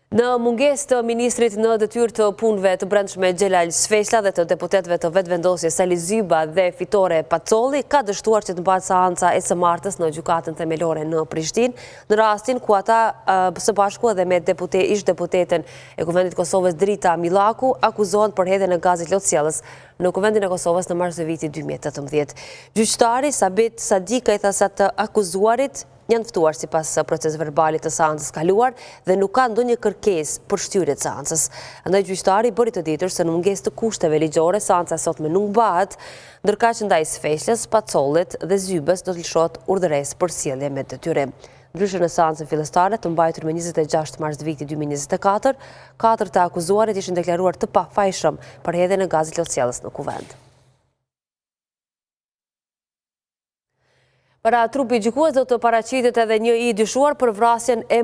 Në mungesë të ministrit në detyrë të punëve të brendshme Xhelal Sfeshla dhe të deputetëve të vetëvendosjes Sali Zyba dhe Fitore Pacolli, ka dështuar që të mbahet seanca e së martës në gjykatën themelore në Prishtinë, në rastin ku ata së bashku edhe me ish-deputeten e Kuvendit Kosovës Drita Millaku akuzohen për hedhjen e gazit lotësjellës në Kuvendin e Kosovës në mars të vitit 2018. Gjyqtari Sabit Sadika i tha se të akuzuarit janë ftuar sipas proces verbalit të seancës kaluar dhe nuk ka ndonjë kërkesë për shtyrje të seancës. Andaj gjyqtari bëri të ditur se në mungesë të kushteve ligjore seanca sotme nuk mbahet, ndërkaq që ndaj Sfeshlës, Pacollit dhe Zybës do të lëshohet urdhëresë për sjellje me detyrim. Ndryshe në seancën fillestare të mbajtur me 26 mars të vitit 2024, 4 të akuzuarit ishin deklaruar të pafajshëm për hedhjen e gazit lotësjellës në kuvend. Para trupi gjykues do të paraqitet edhe një i dyshuar për vrasjen e